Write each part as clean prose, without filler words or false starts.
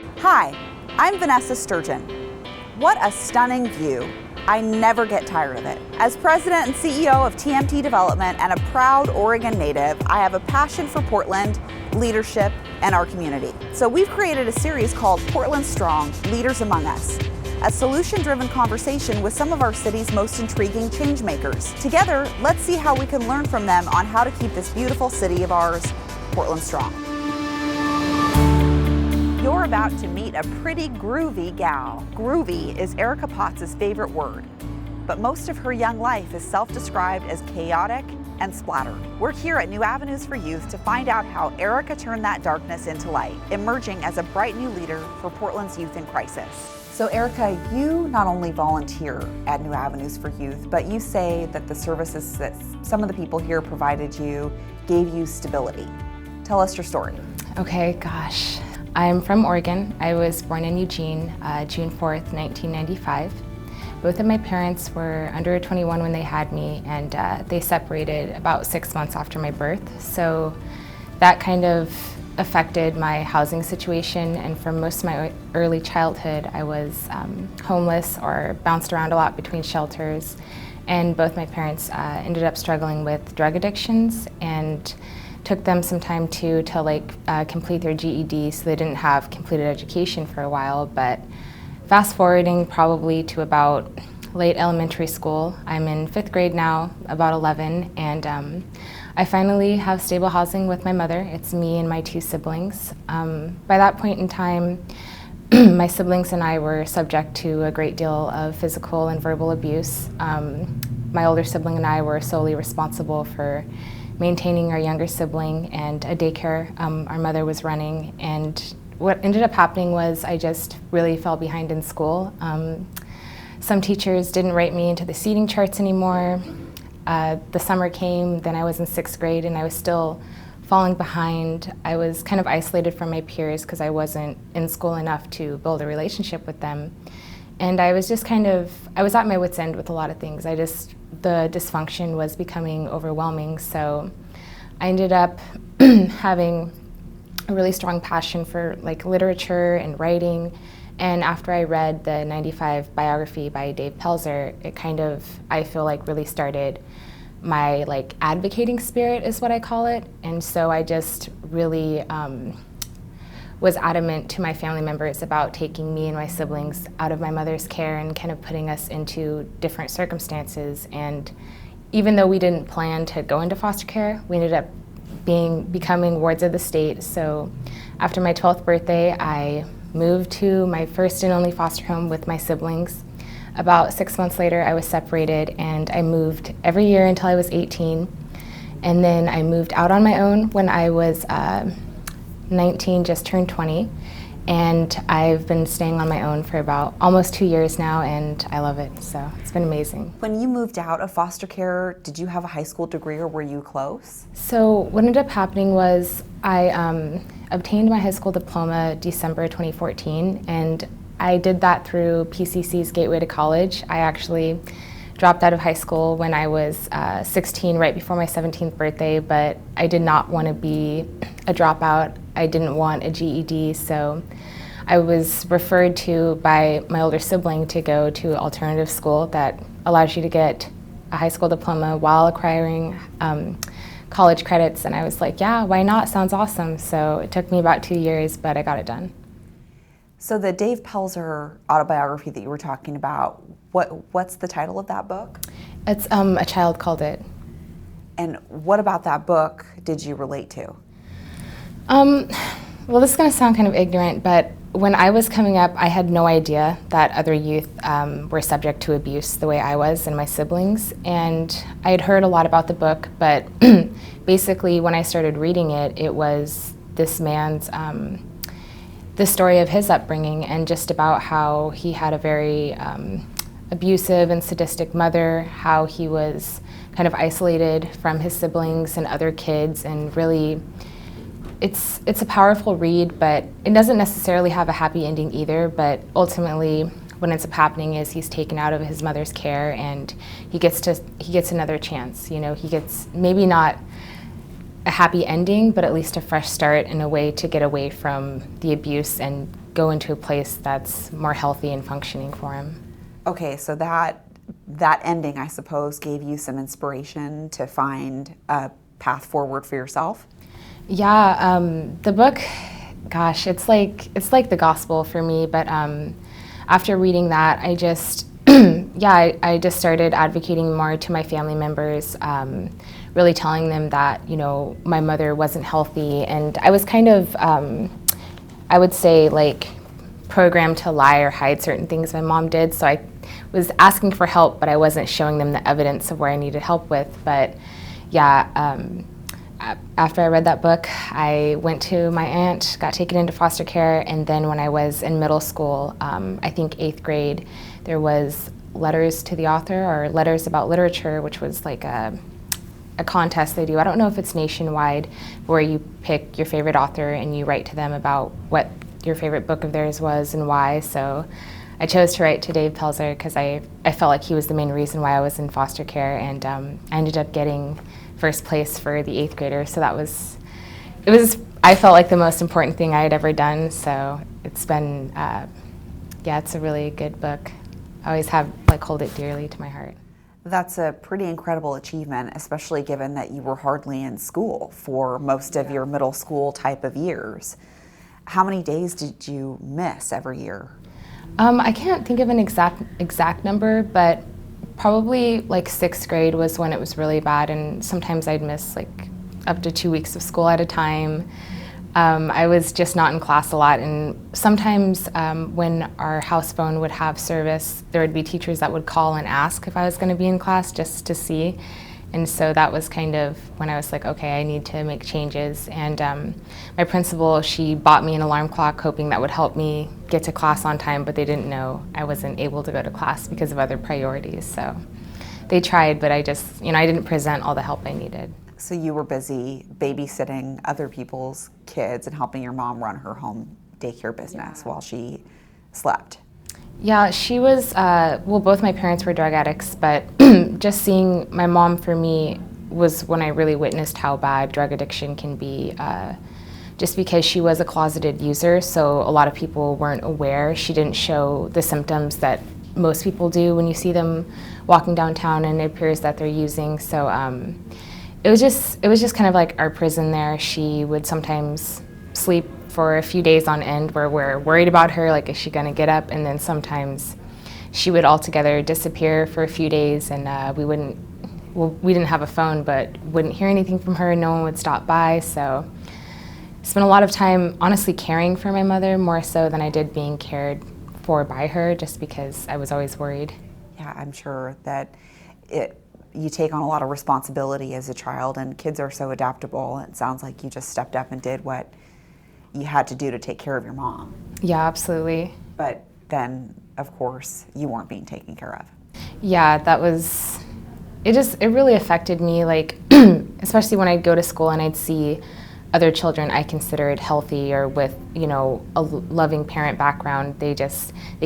Hi, I'm Vanessa Sturgeon. What a stunning view. I never get tired of it. As president and CEO of TMT Development and a proud Oregon native, I have a passion for Portland, leadership, and our community. So we've created a series called Portland Strong, Leaders Among Us, a solution-driven conversation with some of our city's most intriguing change makers. Together, let's see how we can learn from them on how to keep this beautiful city of ours, Portland, strong. You're about to meet a pretty groovy gal. Groovy is Erikka Potts' favorite word, but most of her young life is self-described as chaotic and splattered. We're here at New Avenues for Youth to find out how Erikka turned that darkness into light, emerging as a bright new leader for Portland's youth in crisis. So Erikka, you not only volunteer at New Avenues for Youth, but you say that the services that some of the people here provided you gave you stability. Tell us your story. Okay, gosh. I'm from Oregon. I was born in Eugene, June 4th, 1995. Both of my parents were under 21 when they had me, and they separated about 6 months after my birth. So that kind of affected my housing situation, and for most of my early childhood, I was homeless or bounced around a lot between shelters. And both my parents ended up struggling with drug addictions, and took them some time to complete their GED, so they didn't have completed education for a while. But fast forwarding probably to about late elementary school, I'm in 5th grade now, about 11, and I finally have stable housing with my mother. It's me and my 2 siblings. By that point in time, my siblings and I were subject to a great deal of physical and verbal abuse. My older sibling and I were solely responsible for maintaining our younger sibling and a daycare our mother was running. And what ended up happening was I just really fell behind in school. Some teachers didn't write me into the seating charts anymore. The summer came, then I was in 6th grade and I was still falling behind. I was kind of isolated from my peers because I wasn't in school enough to build a relationship with them. And I was just I was at my wit's end with a lot of things. The dysfunction was becoming overwhelming, so I ended up having a really strong passion for literature and writing. And after I read the 95 biography by Dave Pelzer, it I feel really started my advocating spirit, is what I call it. And so I just really was adamant to my family members about taking me and my siblings out of my mother's care and kind of putting us into different circumstances. And even though we didn't plan to go into foster care, we ended up becoming wards of the state. So after my 12th birthday, I moved to my first and only foster home with my siblings. About 6 months later, I was separated, and I moved every year until I was 18. And then I moved out on my own when I was 19, just turned 20, and I've been staying on my own for about almost 2 years now, and I love it, so it's been amazing. When you moved out of foster care, did you have a high school degree or were you close? So what ended up happening was I obtained my high school diploma December 2014, and I did that through PCC's Gateway to College. I actually dropped out of high school when I was 16, right before my 17th birthday, but I did not want to be a dropout. I didn't want a GED, so I was referred to by my older sibling to go to alternative school that allows you to get a high school diploma while acquiring college credits, and I was like, yeah, why not? Sounds awesome. So it took me about 2 years, but I got it done. So the Dave Pelzer autobiography that you were talking about, what's the title of that book? It's A Child Called It. And what about that book did you relate to? Well, this is going to sound kind of ignorant, but when I was coming up, I had no idea that other youth were subject to abuse the way I was and my siblings. And I had heard a lot about the book, but basically when I started reading it, it was this man's, the story of his upbringing and just about how he had a very abusive and sadistic mother, how he was kind of isolated from his siblings and other kids, and really it's a powerful read, but it doesn't necessarily have a happy ending either. But ultimately, what ends up happening is he's taken out of his mother's care, and he gets another chance. You know, he gets maybe not a happy ending, but at least a fresh start and a way to get away from the abuse and go into a place that's more healthy and functioning for him. Okay, so that ending, I suppose, gave you some inspiration to find a path forward for yourself? Yeah, the book, gosh, it's like the gospel for me, but after reading that, I just, I just started advocating more to my family members, really telling them that, my mother wasn't healthy, and I was kind of, I would say, like, programmed to lie or hide certain things my mom did, so I was asking for help, but I wasn't showing them the evidence of where I needed help with. But yeah, after I read that book, I went to my aunt, got taken into foster care, and then when I was in middle school, I think 8th grade, there was letters to the author, or letters about literature, which was like a contest they do. I don't know if it's nationwide, where you pick your favorite author and you write to them about what your favorite book of theirs was and why. So I chose to write to Dave Pelzer because I felt like he was the main reason why I was in foster care, and I ended up getting first place for the 8th grader. So I felt like the most important thing I had ever done. So it's been, it's a really good book. I always hold it dearly to my heart. That's a pretty incredible achievement, especially given that you were hardly in school for most of your middle school type of years. How many days did you miss every year? I can't think of an exact number, but probably like 6th grade was when it was really bad, and sometimes I'd miss like up to 2 weeks of school at a time. I was just not in class a lot, and sometimes when our house phone would have service, there would be teachers that would call and ask if I was going to be in class just to see. And so that was kind of when I was like, okay, I need to make changes. And my principal, she bought me an alarm clock hoping that would help me get to class on time, but they didn't know I wasn't able to go to class because of other priorities. So they tried, but I just, I didn't present all the help I needed. So you were busy babysitting other people's kids and helping your mom run her home daycare business while she slept. Yeah, she was, both my parents were drug addicts, but just seeing my mom for me was when I really witnessed how bad drug addiction can be, just because she was a closeted user, so a lot of people weren't aware. She didn't show the symptoms that most people do when you see them walking downtown and it appears that they're using. So it was just kind of like our prison there. She would sometimes sleep for a few days on end where we're worried about her, like, is she gonna get up? And then sometimes she would altogether disappear for a few days, and we didn't have a phone, but wouldn't hear anything from her. No one would stop by. So spent a lot of time honestly caring for my mother, more so than I did being cared for by her, just because I was always worried. Yeah, I'm sure that you take on a lot of responsibility as a child, and kids are so adaptable. It sounds like you just stepped up and did what you had to do to take care of your mom. Yeah, absolutely. But then, of course, you weren't being taken care of. Yeah, it really affected me, like, especially when I'd go to school and I'd see other children I considered healthy or with, a loving parent background. They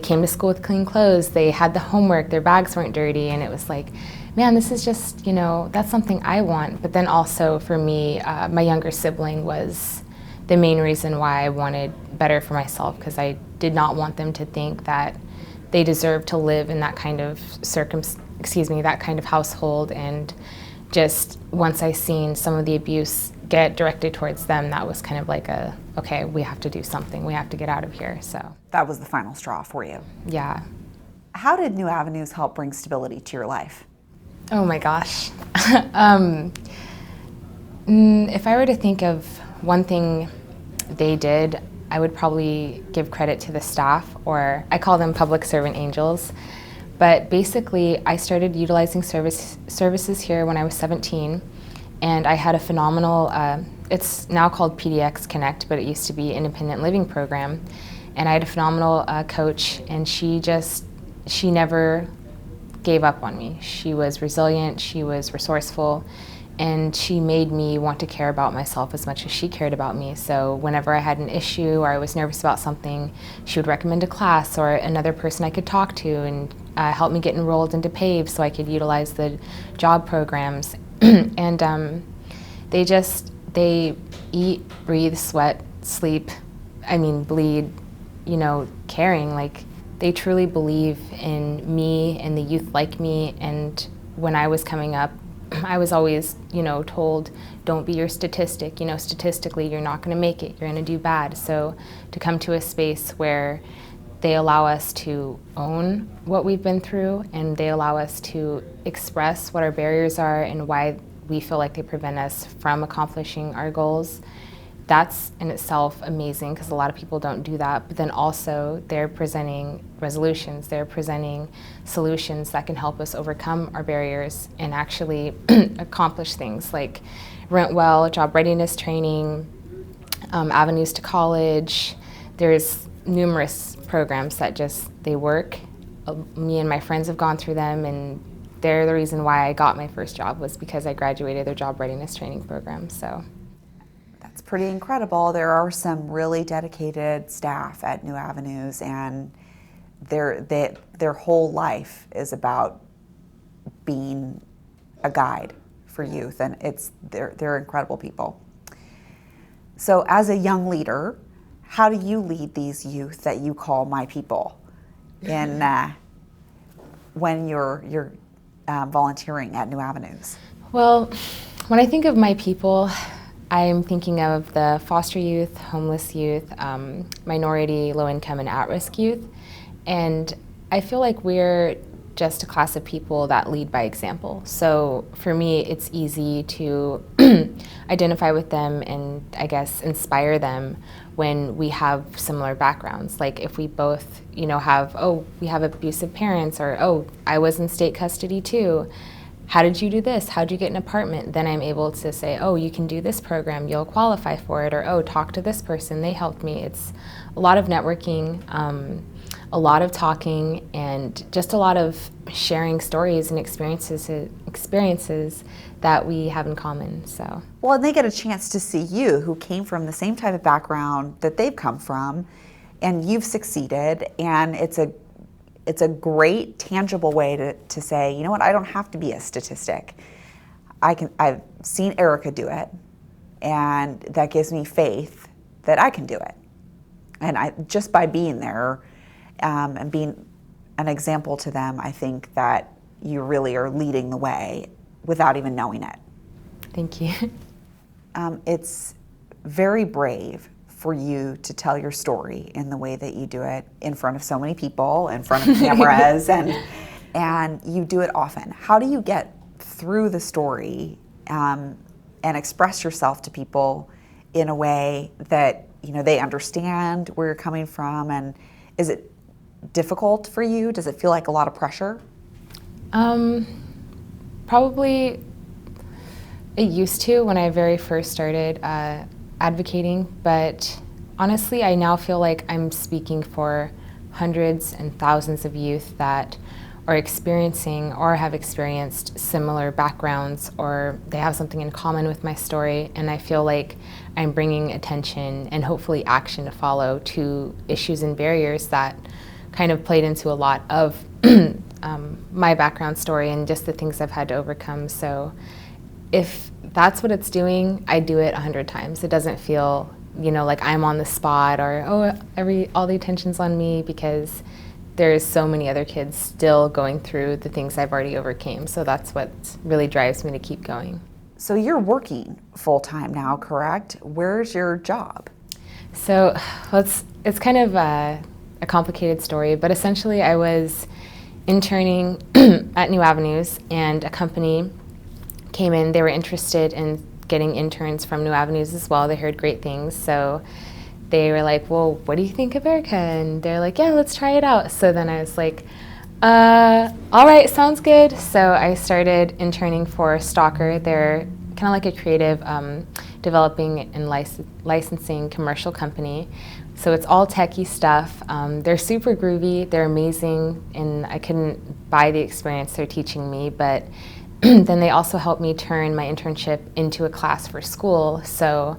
came to school with clean clothes, they had the homework, their bags weren't dirty, and it was like, man, this is just, that's something I want. But then also for me, my younger sibling was the main reason why I wanted better for myself, because I did not want them to think that they deserved to live in that kind of that kind of household. And just once I seen some of the abuse get directed towards them, that was kind of like okay, we have to do something. We have to get out of here. So that was the final straw for you. Yeah. How did New Avenues help bring stability to your life? Oh my gosh. If I were to think of one thing they did, I would probably give credit to the staff, or I call them public servant angels. But basically, I started utilizing services here when I was 17, and I had a phenomenal, it's now called PDX Connect, but it used to be Independent Living Program. And I had a phenomenal coach, and she never gave up on me. She was resilient, she was resourceful, and she made me want to care about myself as much as she cared about me. So whenever I had an issue or I was nervous about something, she would recommend a class or another person I could talk to, and help me get enrolled into PAVE so I could utilize the job programs. And they just They eat, breathe, sweat, sleep, bleed, caring. Like, they truly believe in me and the youth like me. And when I was coming up, I was always, told, don't be your statistic. Statistically, you're not going to make it. You're going to do bad. So to come to a space where they allow us to own what we've been through, and they allow us to express what our barriers are and why we feel like they prevent us from accomplishing our goals, that's in itself amazing, because a lot of people don't do that. But then also they're presenting resolutions, they're presenting solutions that can help us overcome our barriers and actually accomplish things like rent well, job readiness training, avenues to college. There's numerous programs that they work. Me and my friends have gone through them, and they're the reason why I got my first job, was because I graduated their job readiness training program. So that's pretty incredible. There are some really dedicated staff at New Avenues, and their whole life is about being a guide for youth, and they're incredible people. So as a young leader, how do you lead these youth that you call my people in when you're volunteering at New Avenues? Well, when I think of my people, I'm thinking of the foster youth, homeless youth, minority, low-income, and at-risk youth. And I feel like we're just a class of people that lead by example. So for me, it's easy to identify with them and, I guess, inspire them when we have similar backgrounds. Like if we both, we have abusive parents, or, I was in state custody too. How did you do this? How did you get an apartment? Then I'm able to say, you can do this program, you'll qualify for it, or, talk to this person, they helped me. It's a lot of networking, a lot of talking, and just a lot of sharing stories and experiences that we have in common. So. Well, and they get a chance to see you, who came from the same type of background that they've come from, and you've succeeded, and it's a great, tangible way to say, you know what, I don't have to be a statistic. I've seen Erikka do it, and that gives me faith that I can do it. And just by being there and being an example to them, I think that you really are leading the way without even knowing it. Thank you. It's very brave for you to tell your story in the way that you do it, in front of so many people, in front of cameras, and you do it often. How do you get through the story and express yourself to people in a way that they understand where you're coming from? And is it difficult for you? Does it feel like a lot of pressure? Probably it used to when I very first started advocating, but honestly, I now feel like I'm speaking for hundreds and thousands of youth that are experiencing or have experienced similar backgrounds, or they have something in common with my story, and I feel like I'm bringing attention and hopefully action to follow to issues and barriers that kind of played into a lot of my background story and just the things I've had to overcome. So if that's what it's doing, I do it 100 times. It doesn't feel, like I'm on the spot, or all the attention's on me, because there's so many other kids still going through the things I've already overcame. So that's what really drives me to keep going. So you're working full-time now, correct? Where's your job? So it's kind of a complicated story, but essentially I was interning at New Avenues, and a company came in. They were interested in getting interns from New Avenues as well. They heard great things. So they were like, well, what do you think of Erikka? And they're like, yeah, let's try it out. So then I was like, all right, sounds good. So I started interning for Stalker. They're kind of like a creative developing and licensing commercial company. So it's all techie stuff. They're super groovy, they're amazing, and I couldn't buy the experience they're teaching me, but then they also helped me turn my internship into a class for school. So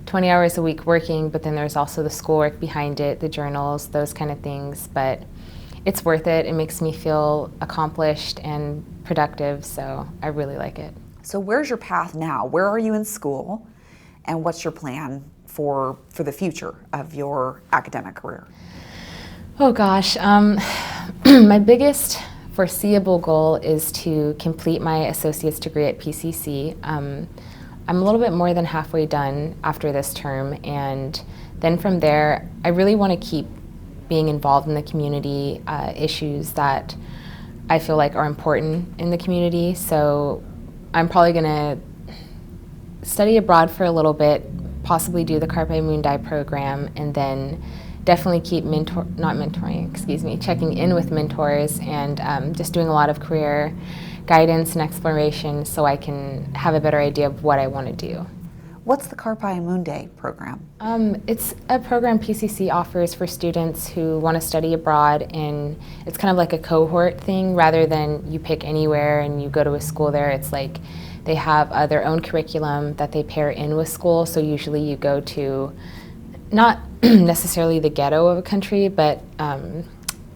20 hours a week working, but then there's also the schoolwork behind it, the journals, those kind of things. But it's worth it. It makes me feel accomplished and productive, so I really like it. So where's your path now? Where are you in school? And what's your plan for the future of your academic career? Oh gosh, my biggest foreseeable goal is to complete my associate's degree at PCC. I'm a little bit more than halfway done after this term, and then from there, I really want to keep being involved in the community issues that I feel like are important in the community. So I'm probably going to study abroad for a little bit, possibly do the Carpe Mundi program, and then definitely keep checking in with mentors and just doing a lot of career guidance and exploration so I can have a better idea of what I want to do. What's the Carpe Mundi program? It's a program PCC offers for students who want to study abroad, and it's kind of like a cohort thing rather than you pick anywhere and you go to a school there. It's like they have their own curriculum that they pair in with school, so usually you go to not necessarily the ghetto of a country, but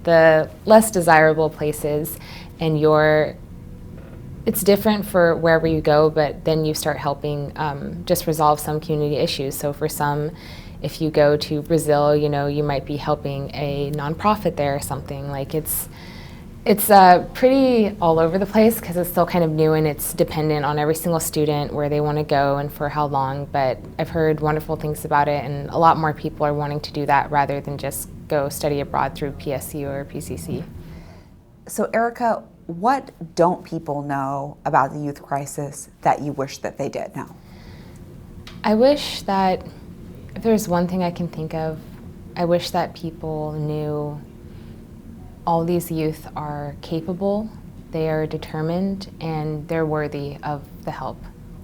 the less desirable places, and it's different for wherever you go, but then you start helping just resolve some community issues. So for some, if you go to Brazil, you might be helping a nonprofit there or something. Like it's pretty all over the place because it's still kind of new and it's dependent on every single student where they want to go and for how long. But I've heard wonderful things about it, and a lot more people are wanting to do that rather than just go study abroad through PSU or PCC. So Erikka, what don't people know about the youth crisis that you wish that they did know? I wish that, if there's one thing I can think of, I wish that people knew all these youth are capable, they are determined, and they're worthy of the help.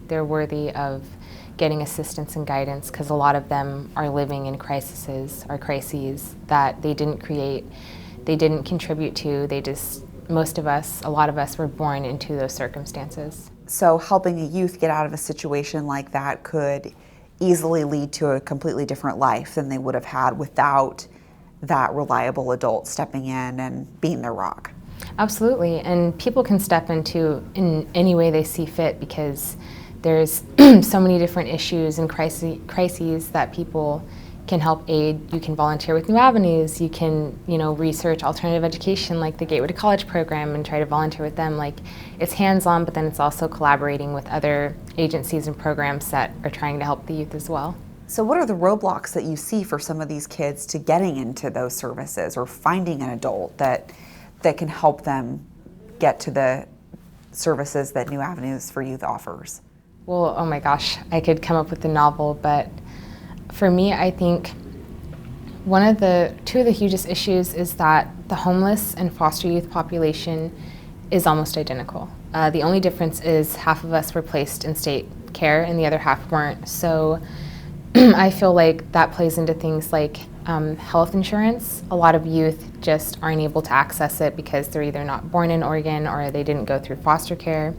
They're worthy of getting assistance and guidance because a lot of them are living in crises that they didn't create, they didn't contribute to, a lot of us were born into those circumstances. So helping a youth get out of a situation like that could easily lead to a completely different life than they would have had without that reliable adult stepping in and being their rock. Absolutely, and people can step into in any way they see fit because there's so many different issues and crises that people can help aid. You can volunteer with New Avenues, you can research alternative education like the Gateway to College program and try to volunteer with them. Like, it's hands-on, but then it's also collaborating with other agencies and programs that are trying to help the youth as well. So what are the roadblocks that you see for some of these kids to getting into those services or finding an adult that can help them get to the services that New Avenues for Youth offers? Well, oh my gosh, I could come up with a novel, but for me, I think two of the hugest issues is that the homeless and foster youth population is almost identical. The only difference is half of us were placed in state care and the other half weren't. So I feel like that plays into things like health insurance. A lot of youth just aren't able to access it because they're either not born in Oregon or they didn't go through foster care.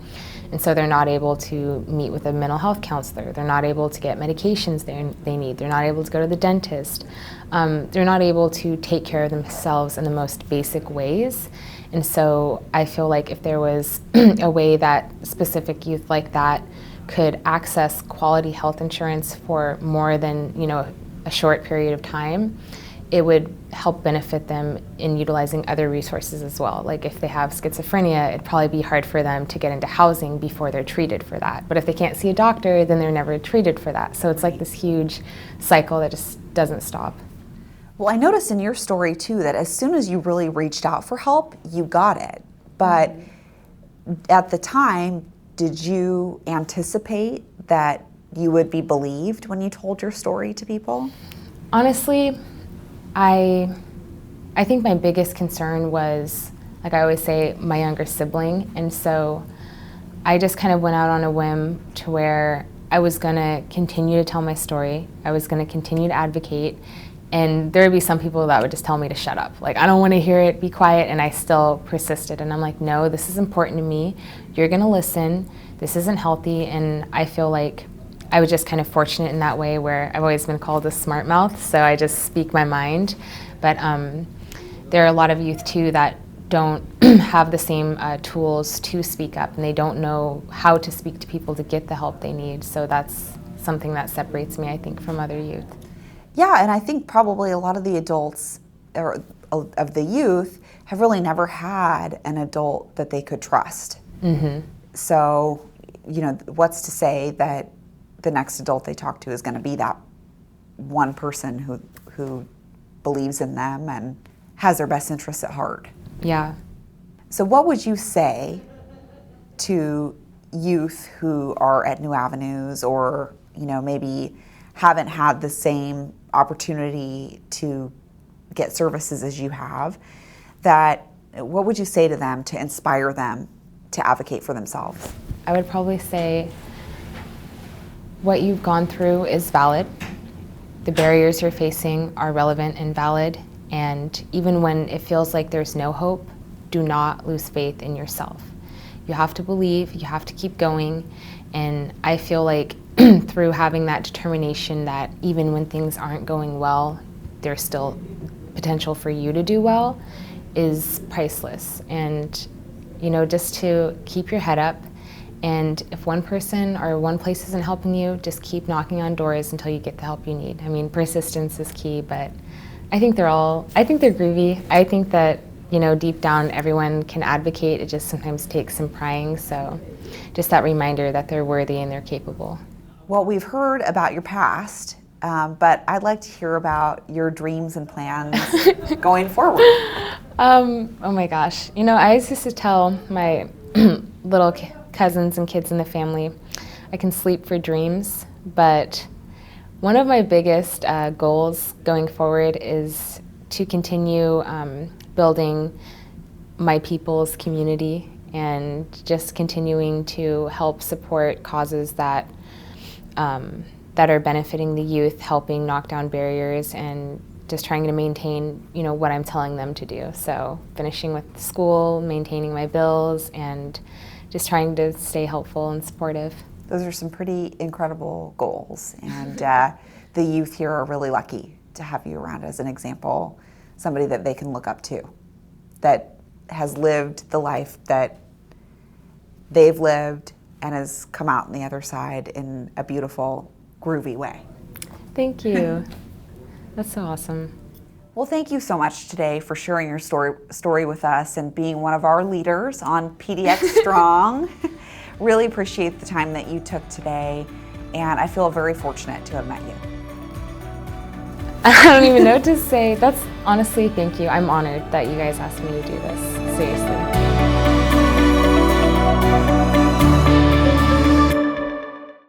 And so they're not able to meet with a mental health counselor. They're not able to get medications they need. They're not able to go to the dentist. They're not able to take care of themselves in the most basic ways. And so I feel like if there was a way that specific youth like that could access quality health insurance for more than a short period of time, it would help benefit them in utilizing other resources as well. Like if they have schizophrenia, it'd probably be hard for them to get into housing before they're treated for that. But if they can't see a doctor, then they're never treated for that. So it's like this huge cycle that just doesn't stop. Well, I noticed in your story too that as soon as you really reached out for help, you got it. But at the time, did you anticipate that you would be believed when you told your story to people? Honestly, I think my biggest concern was, like I always say, my younger sibling. And so I just kind of went out on a whim to where I was going to continue to tell my story. I was going to continue to advocate. And there would be some people that would just tell me to shut up. Like, I don't want to hear it, be quiet. And I still persisted. And I'm like, no, this is important to me. You're going to listen. This isn't healthy. And I feel like I was just kind of fortunate in that way where I've always been called a smart mouth, so I just speak my mind. But there are a lot of youth too that don't have the same tools to speak up, and they don't know how to speak to people to get the help they need. So that's something that separates me, I think, from other youth. Yeah, and I think probably a lot of the adults or of the youth have really never had an adult that they could trust. So, what's to say that the next adult they talk to is going to be that one person who believes in them and has their best interests at heart? Yeah. So what would you say to youth who are at New Avenues or, maybe haven't had the same opportunity to get services as you have, what would you say to them to inspire them to advocate for themselves? I would probably say what you've gone through is valid. The barriers you're facing are relevant and valid, and even when it feels like there's no hope, do not lose faith in yourself. You have to believe, you have to keep going, and I feel like through having that determination that even when things aren't going well, there's still potential for you to do well is priceless. And just to keep your head up, and if one person or one place isn't helping you, just keep knocking on doors until you get the help you need. I mean, persistence is key, but I think they're groovy. I think that, deep down everyone can advocate. It just sometimes takes some prying, so just that reminder that they're worthy and they're capable. Well, we've heard about your past, but I'd like to hear about your dreams and plans going forward. Oh my gosh. I used to tell my little cousins and kids in the family, I can sleep for dreams, but one of my biggest goals going forward is to continue building my people's community and just continuing to help support causes that are benefiting the youth, helping knock down barriers, and just trying to maintain, what I'm telling them to do. So finishing with school, maintaining my bills, and just trying to stay helpful and supportive. Those are some pretty incredible goals, and the youth here are really lucky to have you around as an example, somebody that they can look up to, that has lived the life that they've lived and has come out on the other side in a beautiful, groovy way. Thank you. That's so awesome. Well, thank you so much today for sharing your story with us and being one of our leaders on PDX Strong. Really appreciate the time that you took today, and I feel very fortunate to have met you. I don't even know what to say. That's honestly, thank you. I'm honored that you guys asked me to do this. Seriously.